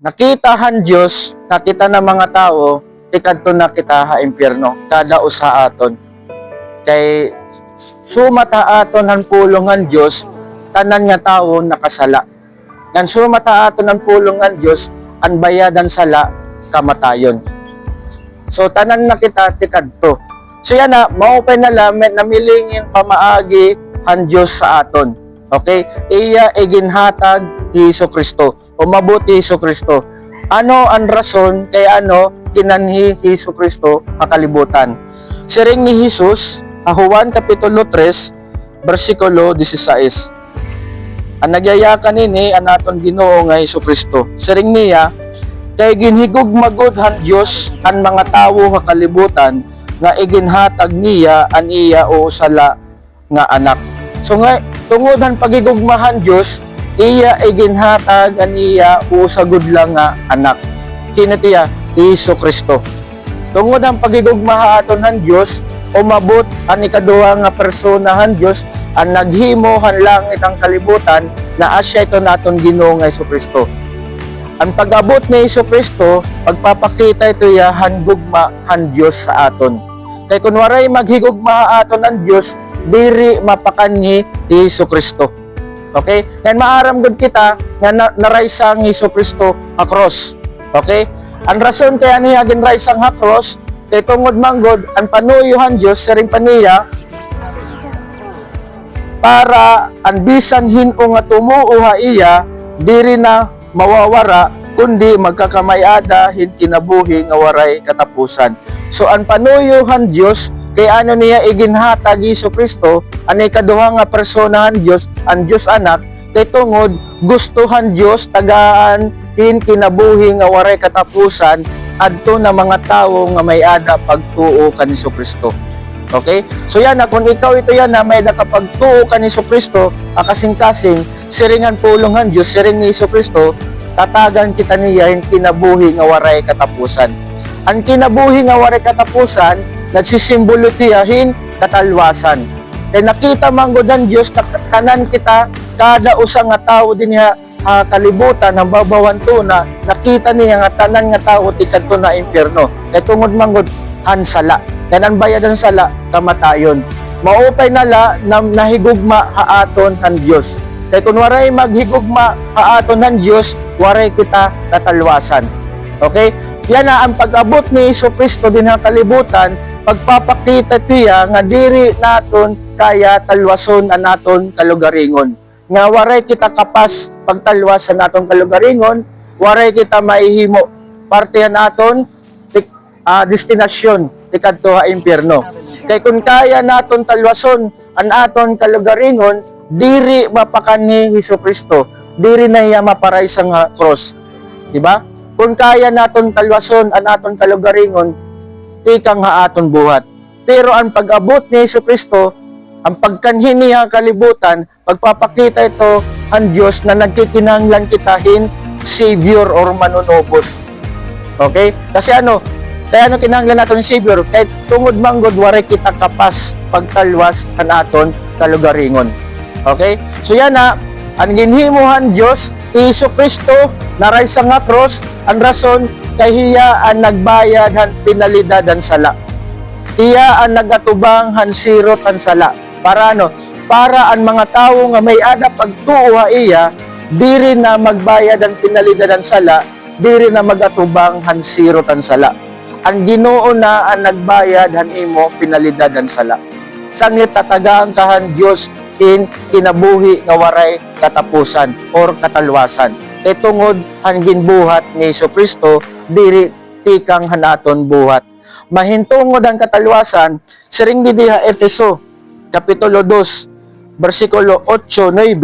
Nakitahan Diyos, nakita ng mga tao, ikadto na kita ha impyerno, kada usa aton. Kay sumata aton ang pulongan Diyos, tanan nga tao nakasala. Ngan sumata aton ang pulongan Diyos, ang bayadan sala, kamatayon. So tanan na kita tikadto. So yan na, maupay na lamin, namilingin pamaagi ang Diyos sa aton. Okay? Iya iginhatag Hesus Kristo o mabuti Hesus Kristo. Ano ang rason kay kinanhi Hesus Kristo akalibutan? Siring ni Jesus, Juan kapitulo 3, bersikulo 16. Ang nagyayakan ini ang aton Ginoo nga Hesus Kristo. Siring niya, kay ginhigog magod han Dios ang mga tawo akalibutan nga iginhatag niya an iya o sala nga anak. So nga tungod han pagigugmahan Dios, iya iginhatag aniya o sagud lang nga anak. Kinatiya Hesus Kristo. Tungod ang pagigugmaha aton ng Dios, umabot ang ikaduha nga personahan Dios ang naghimo han langit ang kalibutan na asya ito naton Ginoo nga Hesus Kristo. Ang pag-abot ni Hesus Kristo, pagpapakita ito ya han gugma han Dios sa aton. Kay kun waray maghigugma aton ang Dios, diri mapakanhi Hesus Kristo. Okay? Ngayon maaram gud kita nga naraysang Hesus Kristo a cross. Okay? Ang rason kaya niya ginraysang ha cross kay tungod manggod ang panuyuhan Dios siring paniya para ang bisan hin-o nga tumuuha iya diri na mawawara kundi magkakamayada hin kinabuhi nga waray katapusan. So ang panuyuhan Dios kay niya iginhatag Hesus Kristo ang ikaduha nga personahan Dios, ang Dios anak, kay tungod gustuhan Dios tagaan hin kinabuhi nga waray katapusan adto na mga tawo nga may ada pagtuo kan Hesus Kristo. Okay? So yan na, kung ikaw ito yan na may nakapagtuo kan Hesus Kristo, kasing-kasing siringan pulongan Dios, siring ni Hesus Kristo, tatagan kita niya hin kinabuhi nga waray katapusan. Ang kinabuhi nga waray katapusan nagsisimbolo tiyahin katalwasan. Kaya nakita manggodan Diyos, tanan kita, kada usa nga tao din niya kalibutan, ang babawan to na nakita niya nga tanan nga tao tikadto na impyerno. Kaya tungod manggod hansala. Kaya ang bayadan sala, kamatayon. Maupay nala na nahigugma haaton han Diyos. Kaya kung waray maghigugma haaton han Diyos, waray kita katalwasan. Okay? Yan na ang pag-abot ni Hesus Kristo din ang kalibutan, pagpapakita tiya nga diri naton kaya talwason ang naton kalugaringon. Nga waray kita kapas pagtalwasan naton kalugaringon, waray kita maihimo partihan naton destinasyon tikadto ha impyerno. Kay kun kaya naton talwason ang aton kalugaringon, diri mapakanhi Hesus Kristo, diri na iya maparay sa nga cross. Di ba? Kung kaya naton talwason ang aton kalugaringon, tikang ha aton buhat. Pero ang pag-abot ni Hesus Kristo, ang pagkanhin niya kalibutan, pagpapakita ito ang Diyos na nagkikinanglan kitahin Savior or manunobos. Okay? Kasi kaya kinanglan natin ni Savior, kahit tungod manggod, waray kita kapas pagtalwas ang aton kalugaringon. Okay? So yan na, ang ginhimuhan Diyos, Hesus Kristo, naray sa nga cross, ang rason kay hiya ang nagbayad han pinalidad han sala. Hiya ang nagatubang han sirot han sala. Para Para ang mga tawo nga may ada pagtuo iya, diri na magbayad ang pinalidad han sala, diri na magatubang han sirot han sala. Ang Ginoo na ang nagbayad han imo pinalidad han sala. Sanglit tatagaan kahan Dios in kinabuhi nga waray katapusan or katalwasan. Kay tungod ang ginbuhat ni Hesus Kristo, diri tikang hanaton buhat. Mahintungod ang katalwasan, siring diha Efeso, kapitulo 2, bersikulo 8-9,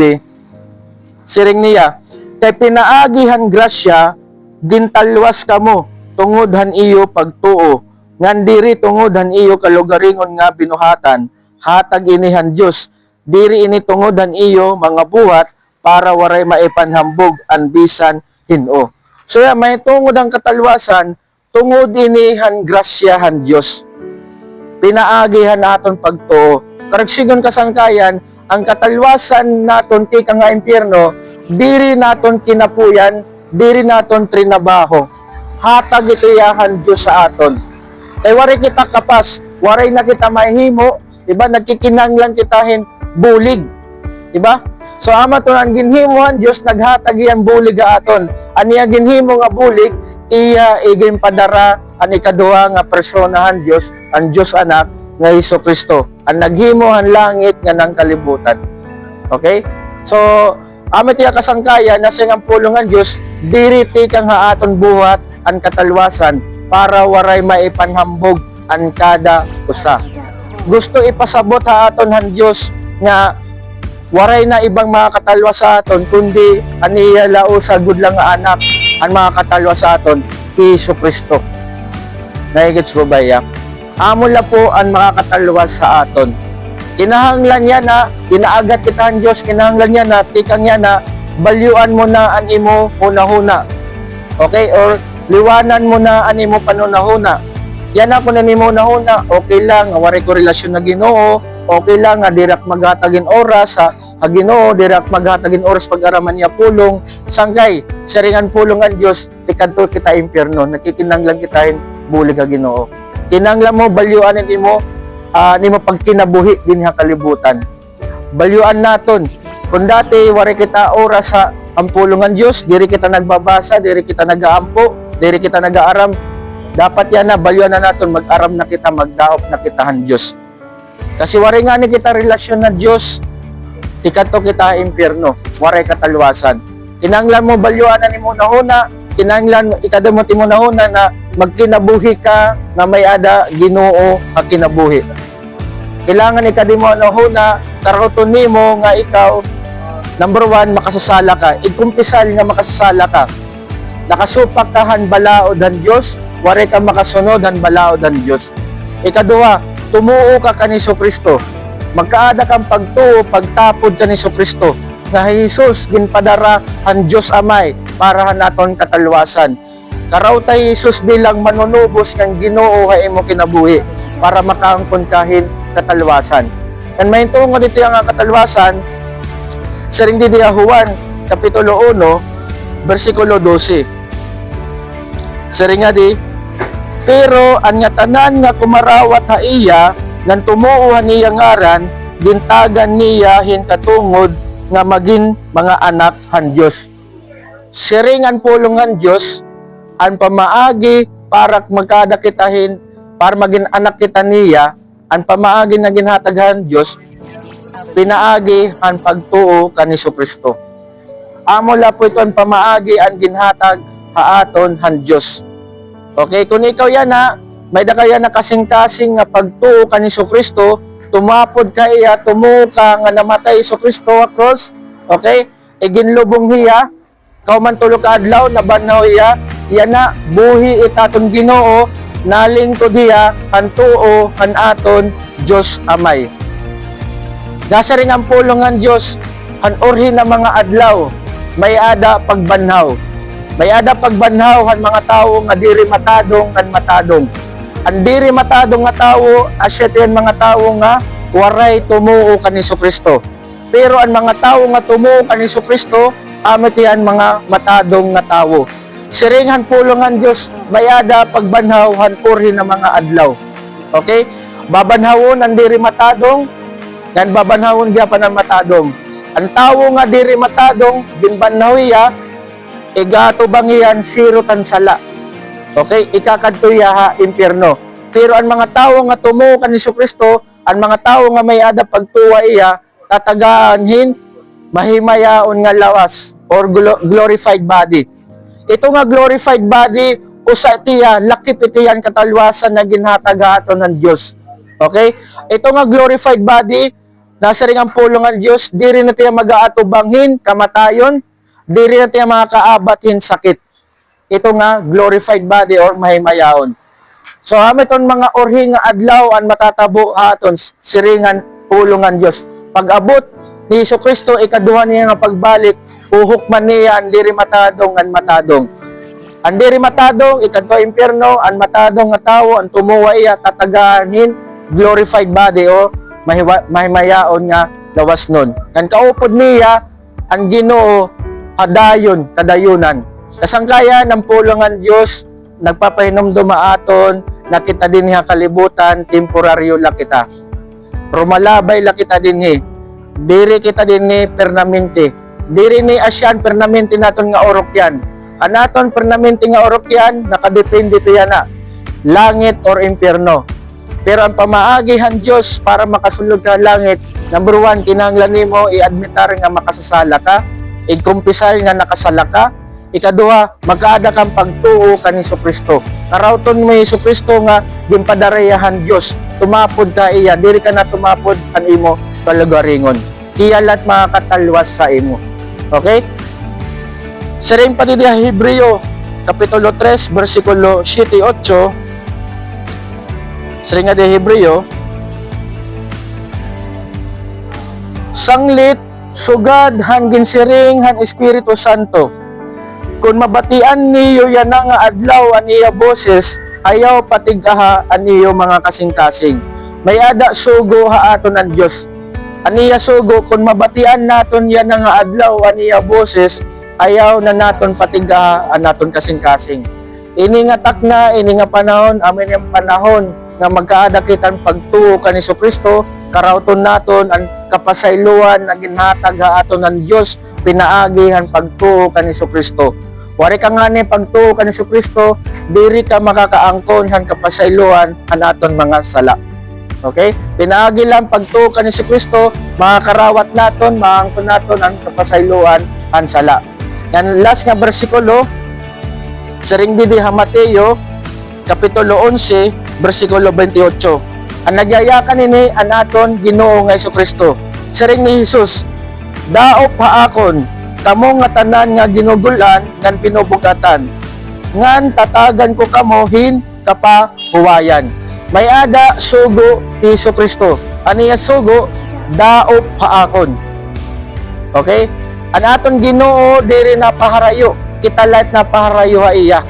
siring niya, kay pinaagihan grasya, gintalwas kamo, tungod han iyo pagtuo, ngan diri tungod han iyo kalugaringon nga binuhatan, hatag inihan Dios, diri ini tungod han iyo mga buhat, para waray maipanhambog ang bisan hin-o. So may tungod ang katalwasan, tungod inihan grasyahan Dios. Pinaagihan naton pagtuo. Karagsigon kasangkayan, ang katalwasan naton tika nga impyerno, diri naton kinapuyan diri naton trinabaho. Hatag ito yahan Diyos sa aton. Kay waray kita kapas, waray na kita mahimo, diba? Nagkikinanglang kitahin bulig, diba? So ama to ang ginhimuhan Diyos naghatag yan bulig aton. Aniya ginhimo nga bulig iya igim padara ang ikaduha nga personahan Diyos, ang Diyos anak nga Hesukristo. Ang naghimuhan langit nga ng kalibutan. Okay? So amo tiya kasangkaya na sing ang pulongan Diyos diri kang haaton buhat ang katalwasan para waray maipanhambog ang kada usa. Gusto ipasabot haaton han Diyos nga waray na ibang mga katalwa sa aton kundi aniya lao sa gudlang nga anak ang mga katalwa sa aton Hesukristo. Naigits ko ba ya? Amo la po ang mga katalwa sa aton. Kinahanglan niya na inaagat kita ang Diyos, kinahanglan niya na tikang niya na balyuan mo na ang imo hunahuna. Okay? Or liwanan mo na ang imo panunahuna. Yan ako na nimo hunahuna, okay lang, waray ko relasyon na Ginoo, okay lang nga dirak maghatagin oras sa Ginoo, dirak maghatagin oras pag-araman niya pulong. Sanggay, saringan pulong ang Diyos, ikanto kita impyerno, nakikinanglang kitahin bulig ka Ginoo. Kinanglan mo balyuan nimo nimo pagkinabuhi din nga kalibutan. Balyuan naton. Kung dati wari kita oras sa ampulungan Dios, diri kita nagbabasa, diri kita nagaampo, diri kita nagaaram. Dapat yan na balyuan na naton mag-aram na kita, magdaop na kitahan Dios. Kasi wari nga ni kita relasyon na Dios, ikato kita impyerno, wari katalwasan. Kinanglan mo balyuan na nimo nahuna, kinanglan ikadamo timo nahuna na magkinabuhi ka nga may ada Ginoo nga kinabuhi. Kailangan ikadimo nahuna karoton nimo nga ikaw number 1 makasasala ka. Igkumpisal nga makasasala ka. Nakasupak ka han balaod han Dios, wari ka makasunod han balaod han Dios. Ikaduha, tumuo ka kani Kristo. Magkaada kang pagtuo, pagtapod kani Kristo. Nga Jesus ginpadara han Dios Amay para han naton katalwasan. Karaw tay Jesus bilang manunubos ng Ginoo nga imo kinabuhi para makaangkon kahin katalwasan. And may tungo dito ang katalwasan sa ring di Juan kapitulo 1 bersikulo 12. Sa ring nga di, pero ang nga tanan nga kumarawat ha iya ngan tumuuhan niya ngaran gintagan niya hin katungod nga maging mga anak han Dios. Siringan pulungan Dios ang pamaagi para magkada kitahin, para maging anak kita niya, ang pamaagi na ginhataghan Diyos, pinaagi ang pagtuo kani Kristo. Amo la po ito ang pamaagi ang ginhatag haaton han Diyos. Okay, kung ikaw yan ha, may da kaya na kasing-kasing nga pagtuo kani Kristo, tumapod ka iya, tumuo ka nga namatay Kristo a cross, okay, iginlubong hiya, kauman tulog ka adlaw, nabanhaw iya, yan na, buhi itaton Ginoo, nalingkod hiya, hantuo, hanaton, Diyos Amay. Nasa ring ang pulungan Diyos, hanurhin na mga adlaw, may ada pagbanhaw. May ada pagbanhaw, han mga tao nga diri matadong, han matadong. Ang diri matadong nga tao, asyat yan mga tao nga, waray tumuo kani Kristo. Pero ang mga tao nga tumuo kani Kristo, amit yan mga matadong nga tao. Siringan pulungan Diyos, bayada pagbanhaw, hanpurhin na mga adlaw. Okay? Babanhawon ang diri matadong, yan babanhawon gyapan ang matadong. Ang tao nga diri matadong, binbanhaw iya, igato bangiyan, siro tan sala. Okay? Ikakadtuya ha, impyerno. Pero ang mga tao nga tumuo kani Kristo, ang mga tao nga may ada pagtuwa iya, tatagaanhin, mahimayaon nga lawas, or glorified body. Ito nga glorified body, usa tiya, lakip itiyan katalwasan na ginhatagaton ng Diyos. Okay? Ito nga glorified body, nasa ring ang pulong ng Diyos, diri na tiya mag-aatubanghin, kamatayon, diri na tiya makakaabathin sakit. Ito nga glorified body or mahimayaon. So, hamiton mga orhi nga adlaw ang matatabo haton siringan pulungan Diyos. Pag-abot ni Kristo ikaduha niya nga pagbalik, uhok man niya ang diri matadong ang matadong. Ang diri matadong, ikadto impyerno, ang matadong nga tawo, ang tumuwa iya, tataganin, glorified body o mahimayaon nga lawas nun. Kan kaupod niya, ang Ginoo, kadayon, kadayunan. Kasangkaya ng pulungan Dios nagpapahinomdum aton nakita din niya kalibutan temporaryo la kita. Rumalabay la kita dinhi. Diri kita dinhi permanente. Diri ni asyan permanente naton nga orok yan. Anaton permanente nga orok yan nakadepende to yan na langit or impyerno. Pero ang pamaagihan Dios para makasulod ka langit, number 1, kinahanglan nimo i-admitar nga makasasala ka, i-kumpisal nga nakasala ka. Ikaduha, magkaada kang pagtuo kan Jesucristo. Karawton mo Jesucristo nga ginpadarayahan Dios. Tumapod ka iya, diri ka na tumapod an imo kalugaringon. Iyalat makakatalwas sa imo. Okay? Sa ring pati diha Hebreo kapitulo 3 bersikulo 7-8. Sa ring di Hebreo, sanglit sugad han ginsiring han Espiritu Santo. Kung mabatian niyo yan nga adlaw aniya boses, ayaw patigaha aniyo mga kasing-kasing. May ada sugo ha aton ang Dios. Aniya sugo kung mabatian naton yan nga adlaw aniya boses, ayaw na naton patigaha anaton kasing-kasing. Ini nga takna, ini nga panahon, amin yung panahon nga magkaada kitan pagtuo kan Jesucristo, karawton naton ang kapasayloan na ginhatag ha aton ng Dios, pinaagihan pagtuo kan Jesucristo. Wari ka nga ni pagtuo kan Jesucristo, diri ka makakaangkon han kapasayloan han aton mga sala. Okay? Pinaagi lang pagtuo kan Jesucristo, makakarawat naton, maangkon naton ang kapasayloan han sala. Yan last nga bersikulo sa ring di Mateo kapitulo 11 bersikulo 28. Ang nagyayakan ini an aton Ginoo nga Jesucristo. Sa ring ni Jesus, daop haakon kamo nga tanan nga ginugulan ngan pinubugatan ngan tatagan ko kamo hin kapahuwayan. May ada sugo ni Jesucristo. Aniya sugo daop haakon. Okay? An aton Ginoo diri na paharayo, kita lahat na paharayo ha iya.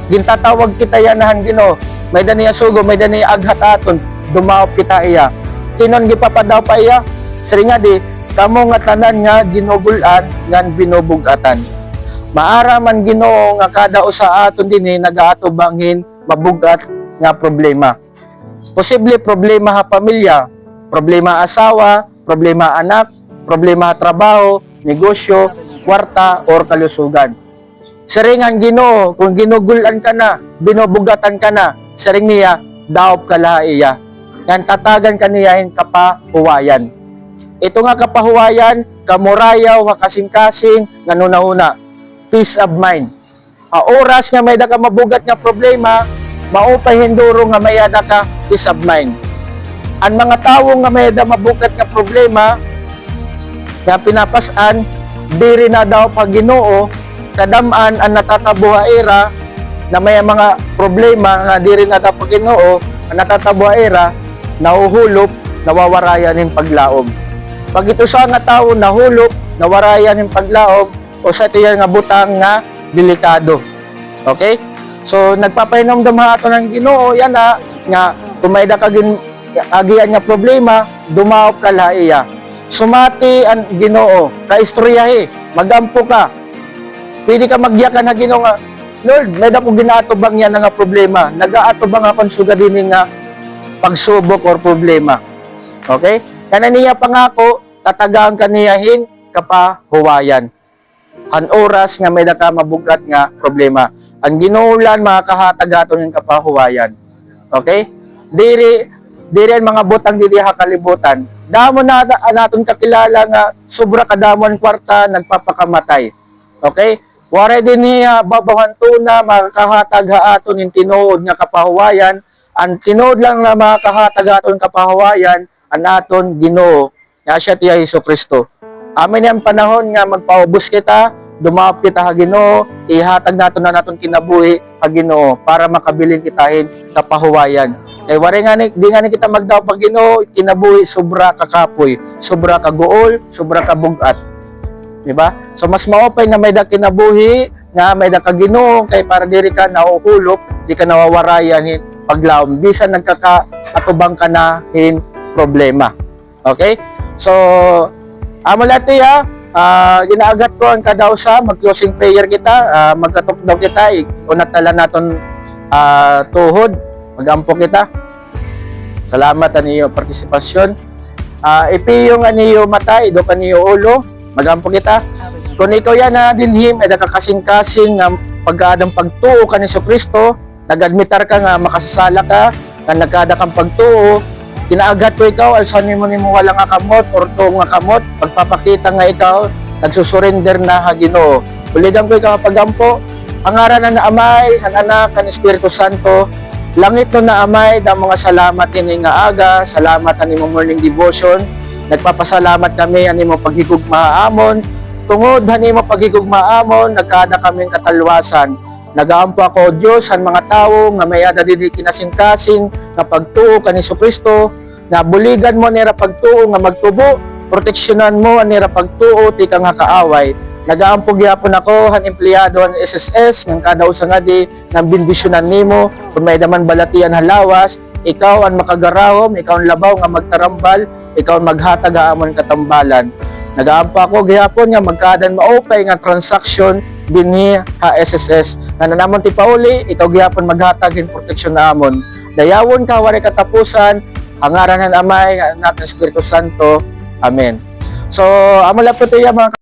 Gintatawag kita yanahan Ginoo. May daniya sugo, may daniya aghat aton, dumaop kita iya. Kinon gipapadaw pa iya? Siri nga di kamo nga tanan nga ginugulan ngan binubugatan. Maara man Ginoo nga kada usa aton dinhi nagaatubanghin mabugat nga problema. Posible problema ha pamilya, problema asawa, problema anak, problema trabaho, negosyo, kwarta or kalusugan. Saringan Ginoo kung ginugulan ka na, binubugatan ka na, saring niya daop ka laha iya. Ngan tatagan ka niyahin kapahuwayan. Ito nga kapahuwayan, kamurayaw, kasing-kasing, nanunahuna, peace of mind. A oras nga may da ka mabugat nga problema, maupay hinduro nga may ada ka peace of mind. Ang mga tawo nga may da mabugat nga problema, nga pinapasan, diri na daw pag Ginoo, kadamaan ang natatabuhaira, na may mga problema nga diri na daw pag Ginoo, ang natatabuhaira, nahuhulop, nawawarayan ng paglaom. Pag ito sa nga tao nahulop, nawarayan ng paglaom, o sa ito yan nga butang nga delikado. Okay? So, nagpapahinomdum ha ito ng Ginoo, yan na, nga, kung may da agian nga problema, dumaop ka laiya. Sumati ang Ginoo, kaistoryahe, magampo ka. Pwede ka magyakan na Ginoo nga, Lord, may da ko ginaatubang yan nga problema. Nagaatubang akong sugadinin nga pagsubok or problema. Okay? Kana niya pangako, tatagaan kaniyahin kapahuwayan. Han oras nga may naka mabugat nga problema. Ang Ginoo makakahatag aton ng kapahuwayan. Okay? Diri ang mga butang diri ha kalibutan. Damo na naton kakilala nga sobra kadamon kwarta nagpapakamatay. Okay? Wara din niya babawan tuna makakahatag ha aton ng tinuod nga kapahuwayan. Ang tinuod lang na makakahatag aton kapahuwayan ang aton Ginoo nga siya tiya Jesucristo. Amin ang panahon nga magpaubos kita, dumaop kita ha Ginoo, ihatag naton na naton kinabuhi ha Ginoo para makabilin kitahin kapahuwayan. Kay wari nga di nga kita magdaop ha Ginoo, kinabuhi sobra kakapoy, sobra kaguol, sobra kabugat. Di ba? So mas maopay na may da kinabuhi nga may da ka Ginoo kay para diri ka nahuhulop, di ka nawawarayan hin paglaom bisan nagkakaatubang ka na hin problema. Okay? So, amo lati ha, Ginaagat ko ang kadausa, mag-closing prayer kita, magkatukdaw kita, unat tala naton tuhod, magampo kita. Salamat aniyo partisipasyon. Ipiyong aniyo mata, ido kaniyo ulo, magampo kita. Kung ikaw yan na dinhim, ay nakakasing-kasing nga pagkadang pagtuo ka ni Kristo, nag-admitar ka nga makasasala ka, nga nagkada kang pagtuo, kinaagat ko ikaw, alsan mo wala nga kamot, or tuong nga kamot, pagpapakita nga ikaw, nagsusurrender na ha Ginoo. Uligan ko ikaw pagampo, ang ngaran na Amay, ang Anak, ang Espiritu Santo, langit no na Amay, da mga salamat ini nga aga, salamat ani mo morning devotion, nagpapasalamat kami ani mo paghigugmaamon, tungod hani mo paghigugmaamon, nagkada kaming katalwasan. Nagaampo ako Dios ang mga tao nga may ada didi kinasing-kasing nga pagtuo kani Kristo, na buligan mo nira pagtuo nga magtubo, proteksyonan mo nira pagtuo ti kang kaaway. Nagaampo gyapon ako han empleyado han SSS ng kada usa nga di nang bendisyonan nimo kun may daman balatian halawas, ikaw ang makagarawom, ikaw ang labaw nga magtarambal, ikaw ang maghatag amon katambalan. Nagaampo ako gyapon nga magkadan maupay nga transaction dinhi ha SSS nga nanamon ti pauli, ikaw gyapon maghatag in proteksyon namon. Dayawon ka wari katapusan, ang ngaran ng Amay, Anak, ng Espiritu Santo. Amen. So amo lang po tiya mga